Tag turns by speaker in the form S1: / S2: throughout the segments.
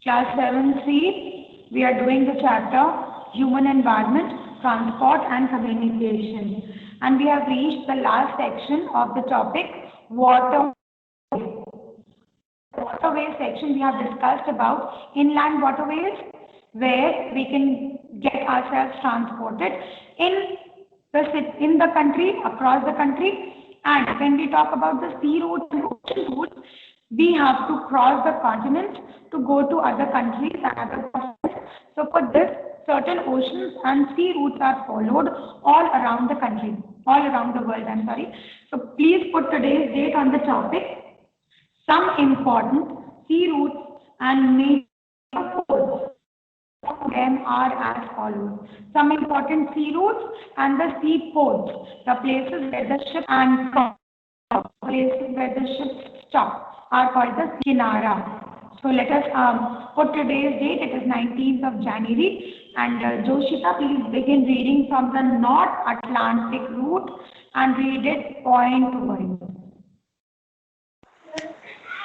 S1: Class 7C, we are doing the chapter Human Environment, Transport and Communication. And we have reached the last section of the topic Water. Waterways section we have discussed about inland waterways where we can get ourselves transported in the country, across the country. And when we talk about the sea route and ocean route, we have to cross the continent to go to other countries and other continents. So for this, certain oceans and sea routes are followed all around the country, all around the world, I'm sorry. So please put today's date on the topic. Some important sea routes and major ports of them are as follows. Some important sea routes and the sea ports, the places where the ship anchor, places where the ships stop, are called the Kinara. So let us put today's date. It is 19th of January. And Joshita, please begin reading from the North Atlantic route and read it point wise.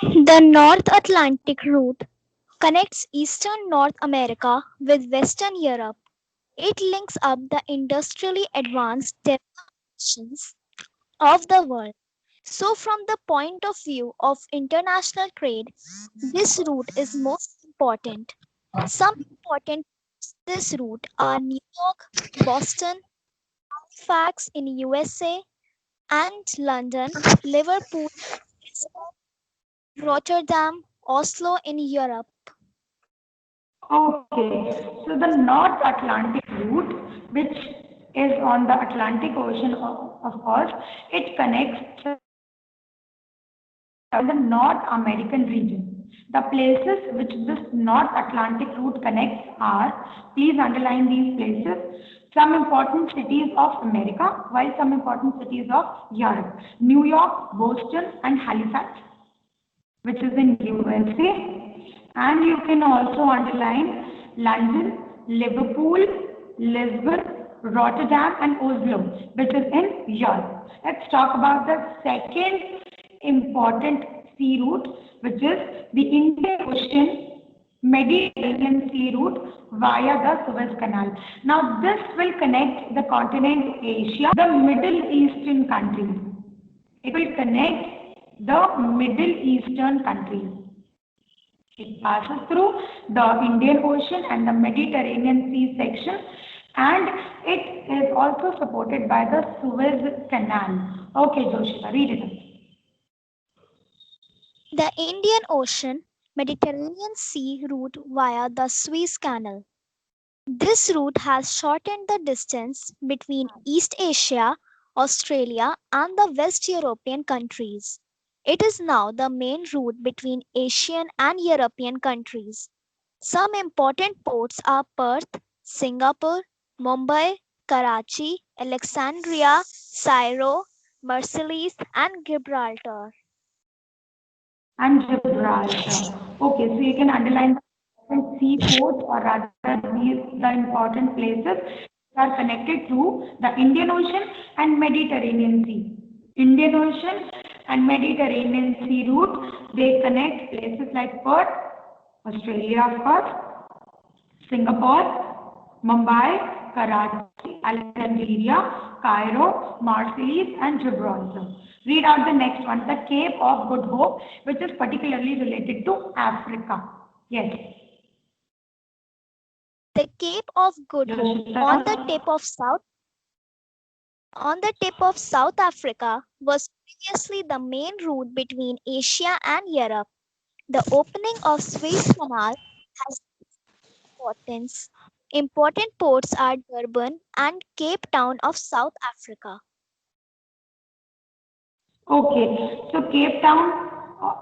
S2: The North Atlantic route connects eastern North America with western Europe. It links up the industrially advanced nations of the world. So, from the point of view of international trade, this route is most important. Some important this route are New York, Boston, Halifax in USA, and London, Liverpool, Rotterdam, Oslo in Europe.
S1: Okay, so the North Atlantic route, which is on the Atlantic Ocean, of course, it connects the North American region. The places which this North Atlantic route connects are, please underline these places, some important cities of America, while some important cities of Europe. New York, Boston, and Halifax, which is in USA. And you can also underline London, Liverpool, Lisbon, Rotterdam, and Oslo, which is in Europe. Let's talk about the second important sea route, which is the Indian Ocean Mediterranean Sea route via the Suez Canal. Now, this will connect the continent Asia, the Middle Eastern countries. It will connect the Middle Eastern countries. It passes through the Indian Ocean and the Mediterranean Sea section, and it is also supported by the Suez Canal. Okay, Joshita, read it out.
S2: The Indian Ocean Mediterranean Sea route via the Suez Canal. This route has shortened the distance between East Asia, Australia, and the West European countries. It is now the main route between Asian and European countries. Some important ports are Perth, Singapore, Mumbai, Karachi, Alexandria, Cairo, Marseilles, and Gibraltar.
S1: And Gibraltar. Okay, so you can underline the seaports or rather the important places that are connected to the Indian Ocean and Mediterranean Sea. Indian Ocean and Mediterranean Sea route, they connect places like Perth, Australia of course, Singapore, Mumbai, Karachi, Alexandria, Cairo, Marseilles, and Gibraltar. Read out the next one, the Cape of Good Hope, which is particularly related to Africa. Yes.
S2: The Cape of Good Hope on the tip of South Africa was previously the main route between Asia and Europe. The opening of Suez Canal has importance. Important ports are Durban and Cape Town of South Africa.
S1: Okay, so Cape Town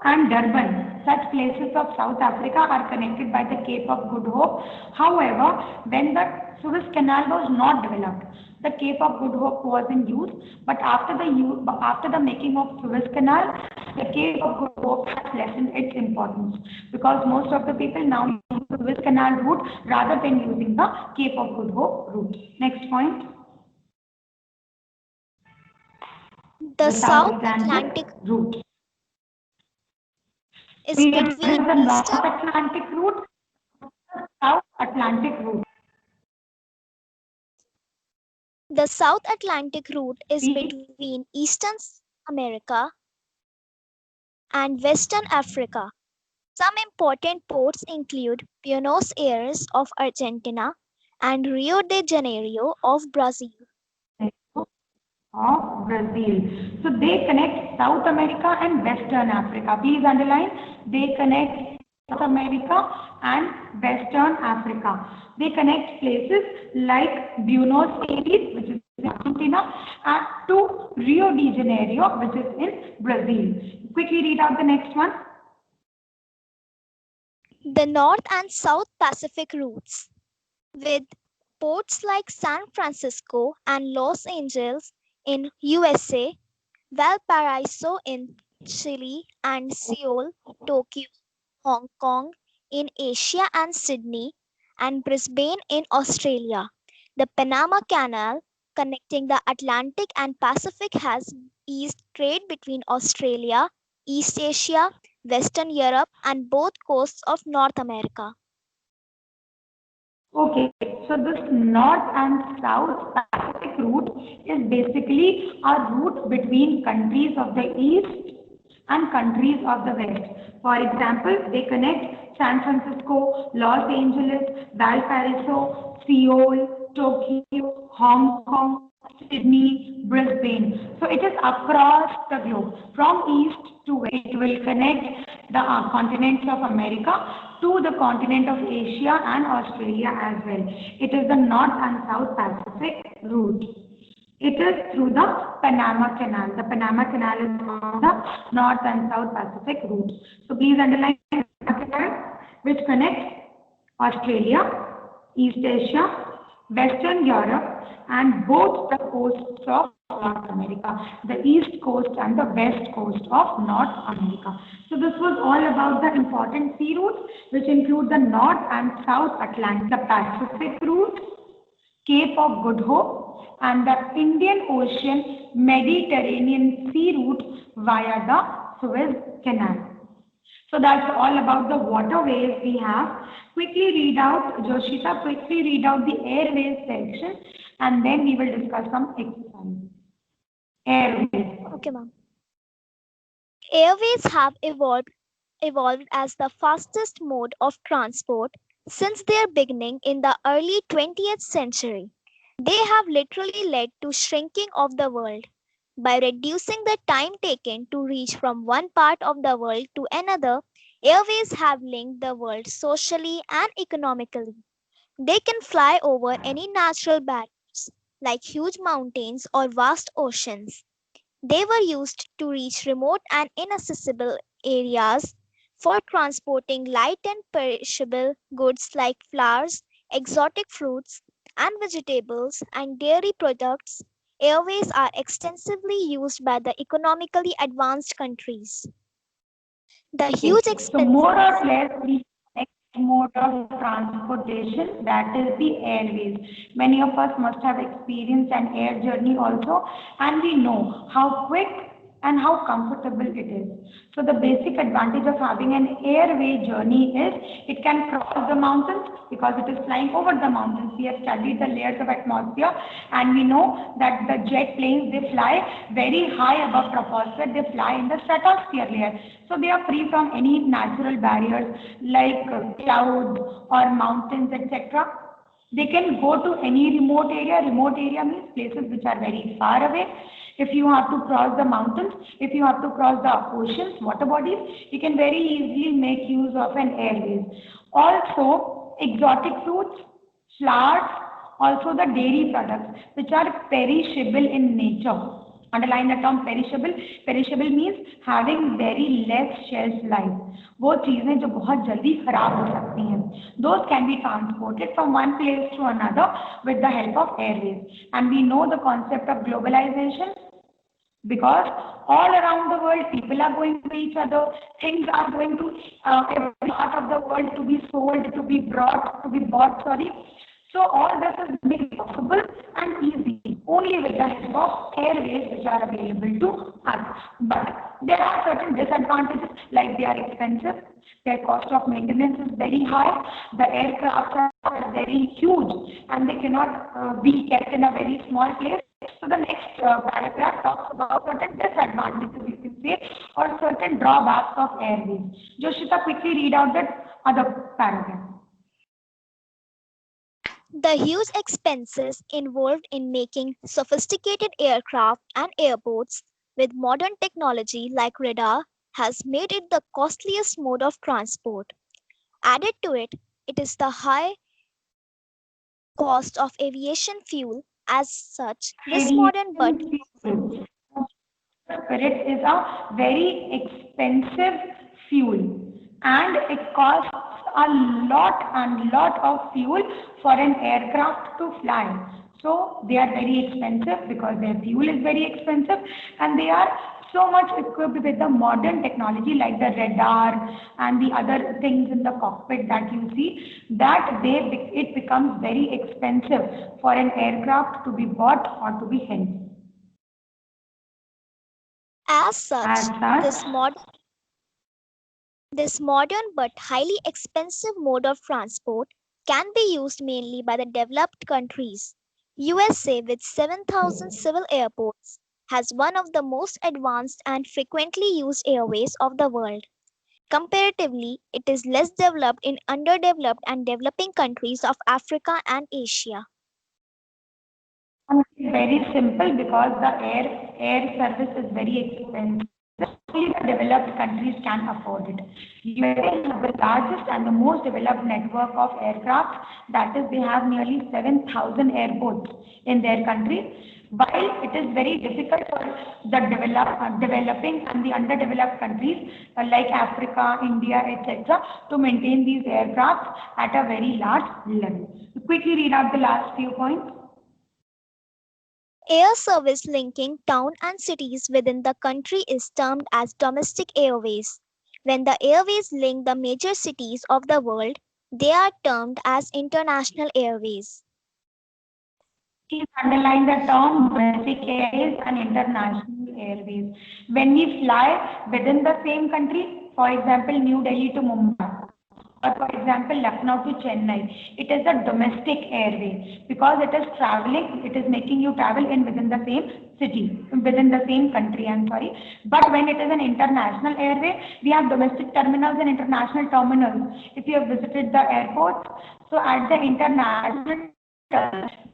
S1: and Durban, such places of South Africa are connected by the Cape of Good Hope. However, when the Suez Canal was not developed, the Cape of Good Hope was in use. But after the making of Suez Canal, the Cape of Good Hope has lessened its importance because most of the people now use the Suez Canal route rather than using the Cape of Good Hope route. Next point.
S2: The South Atlantic
S1: route
S2: is between
S1: the North Atlantic route South Atlantic route?
S2: The South Atlantic route is
S1: Please.
S2: between Eastern America and Western Africa. Some important ports include Buenos Aires of Argentina and Rio de Janeiro of Brazil.
S1: Of Brazil. So they connect South America and Western Africa. Please underline, they connect South America and Western Africa. They connect places like Buenos Aires, which is in Argentina, and to Rio de Janeiro, which is in Brazil. Quickly read out the next one.
S2: The North and South Pacific routes, with ports like San Francisco and Los Angeles in USA, Valparaiso in Chile, and Seoul, Tokyo, Hong Kong in Asia, and Sydney and Brisbane in Australia. The Panama Canal, connecting the Atlantic and Pacific, has eased trade between Australia, East Asia, Western Europe, and both coasts of North America.
S1: Okay, so this North and South Pacific route is basically a route between countries of the East and countries of the West. For example, they connect San Francisco, Los Angeles, Valparaiso, Seoul, Tokyo, Hong Kong, Sydney, Brisbane. So it is across the globe. From east to west, it will connect the continents of America to the continent of Asia and Australia as well. It is the North and South Pacific route. It is through the Panama Canal. The Panama Canal is on the North and South Pacific route. So please underline the Panama Canal, which connects Australia, East Asia, Western Europe, and both the coasts of North America, the East Coast and the West Coast of North America. So this was all about the important sea routes, which include the North and South Atlantic, the Pacific route, Cape of Good Hope, and the Indian Ocean Mediterranean Sea route via the Suez Canal. So that's all about the waterways we have. Quickly read out, Joshita, quickly read out the airways section, and then we will discuss some exercises. Airways.
S2: Okay, ma'am. Airways have evolved as the fastest mode of transport since their beginning in the early 20th century. They have literally led to shrinking of the world. By reducing the time taken to reach from one part of the world to another, airways have linked the world socially and economically. They can fly over any natural barriers, like huge mountains or vast oceans. They were used to reach remote and inaccessible areas for transporting light and perishable goods like flowers, exotic fruits and vegetables, and dairy products. Airways are extensively used by the economically advanced countries. The huge
S1: So
S2: expenses.
S1: more or less, the next mode of transportation, that is the airways. Many of us must have experienced an air journey also, and we know how quick and how comfortable it is. So the basic advantage of having an airway journey is it can cross the mountains because it is flying over the mountains. We have studied the layers of atmosphere, and we know that the jet planes, they fly very high above troposphere. They fly in the stratosphere layer. So they are free from any natural barriers like clouds or mountains, etc. They can go to any remote area. Remote area means places which are very far away. If you have to cross the mountains, if you have to cross the oceans, water bodies, you can very easily make use of an airways. Also, exotic fruits, flowers, also the dairy products, which are perishable in nature. Underline the term perishable. Perishable means having very less shelf life. वो चीजें जो बहुत जल्दी खराब हो सकती हैं, those can be transported from one place to another with the help of airways. And we know the concept of globalization because all around the world people are going to each other, things are going to every part of the world to be sold, to be bought, sorry. So all this is made possible and easy only with the help of airways which are available to us. But There are certain disadvantages, like they are expensive, their cost of maintenance is very high, the aircraft are very huge, and they cannot be kept in a very small place. So the next paragraph talks about certain disadvantages, you can say, or certain drawbacks of airways. Joshita, quickly read out that other paragraph.
S2: The huge expenses involved in making sophisticated aircraft and airports with modern technology like radar has made it the costliest mode of transport. Added to it, it is the high cost of aviation fuel. As such, this modern but
S1: Aviation fuel. Spirit is a very expensive fuel, and it costs a lot of fuel for an aircraft to fly. So they are very expensive because their fuel is very expensive, and they are so much equipped with the modern technology like the radar and the other things in the cockpit that you see, that it becomes very expensive for an aircraft to be bought or to be held.
S2: as such,
S1: As such,
S2: this modern but highly expensive mode of transport can be used mainly by the developed countries. USA, with 7,000 civil airports, has one of the most advanced and frequently used airways of the world. Comparatively, it is less developed in underdeveloped and developing countries of Africa and Asia.
S1: and it's very simple because the air service is very expensive. Only the developed countries can afford it. USA has the largest and the most developed network of aircraft. That is, they have nearly 7,000 airports in their country. While it is very difficult for the developing and the underdeveloped countries like Africa, India, etc., to maintain these aircraft at a very large level. Quickly read out the last few points.
S2: Air service linking town and cities within the country is termed as domestic airways. When the airways link the major cities of the world, they are termed as international airways.
S1: Please underline the term domestic airways and international airways. When we fly within the same country, for example, New Delhi to Mumbai, or for example, Lucknow to Chennai, it is a domestic airway because it is traveling, it is making you travel in within the same city, within the same country, I'm sorry. But when it is an international airway, we have domestic terminals and international terminals. If you have visited the airports, so at the international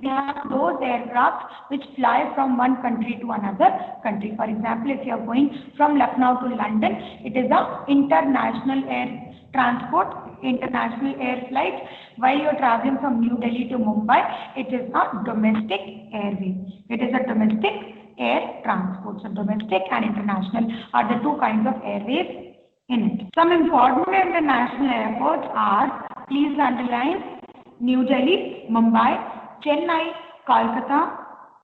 S1: we have those aircraft which fly from one country to another country. For example, if you are going from Lucknow to London, it is a international air transport, international air flight. While you are traveling from New Delhi to Mumbai, it is a domestic airway. It is a domestic air transport. So domestic and international are the two kinds of airways in it. Some important international airports are, please underline, New Delhi, Mumbai, Chennai, Kolkata,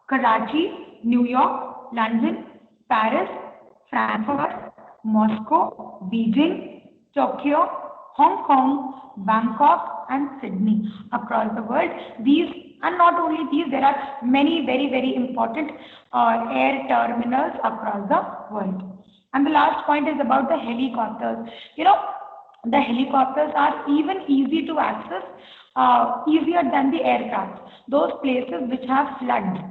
S1: Karachi, New York, London, Paris, Frankfurt, Moscow, Beijing, Tokyo, Hong Kong, Bangkok, and Sydney across the world. These, and not only these, there are many very important air terminals across the world. And the last point is about the helicopters. You know, the helicopters are even easy to access, easier than the aircraft. Those places which have flood,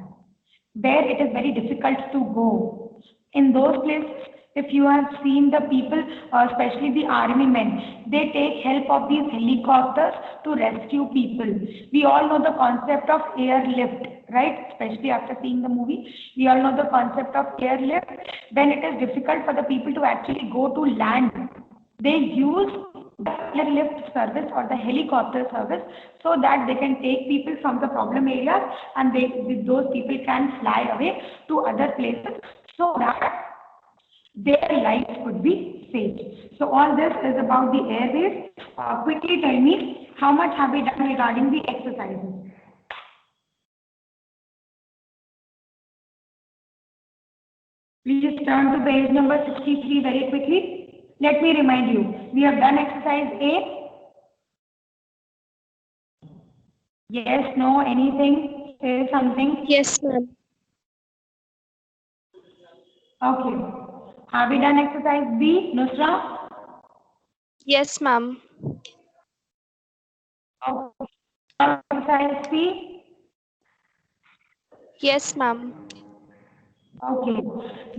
S1: where it is very difficult to go. In those places, if you have seen the people, especially the army men, they take help of these helicopters to rescue people. We all know the concept of airlift, right? Especially after seeing the movie, we all know the concept of airlift. When it is difficult for the people to actually go to land, they use the airlift service or the helicopter service so that they can take people from the problem areas, and those people can fly away to other places so that their lives could be saved. So all this is about the airways. Quickly tell me, how much have we done regarding the exercises? Please turn to page number 63 very quickly. Let me remind you, we have done exercise A. Yes, no, anything, say something.
S2: Yes, ma'am.
S1: Okay. Have we done exercise B, Nusra?
S3: Yes, ma'am.
S1: Okay. Exercise C?
S3: Yes, ma'am.
S1: Okay.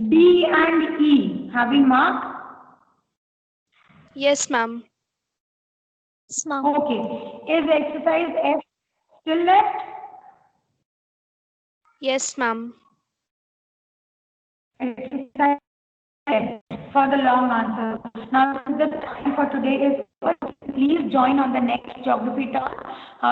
S1: D and E, have we marked?
S3: Yes, ma'am.
S2: Yes, ma'am.
S1: Okay. Is exercise F still left?
S3: Yes, ma'am.
S1: Exercise F for the long answers. Now, the time for today is over. Please join on the next geography talk.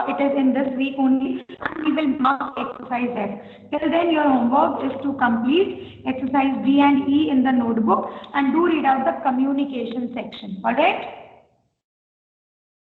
S1: It is in this week only, and we will mark exercise F. Till then, your homework is to complete exercise D and E in the notebook and do read out the communication section. All right?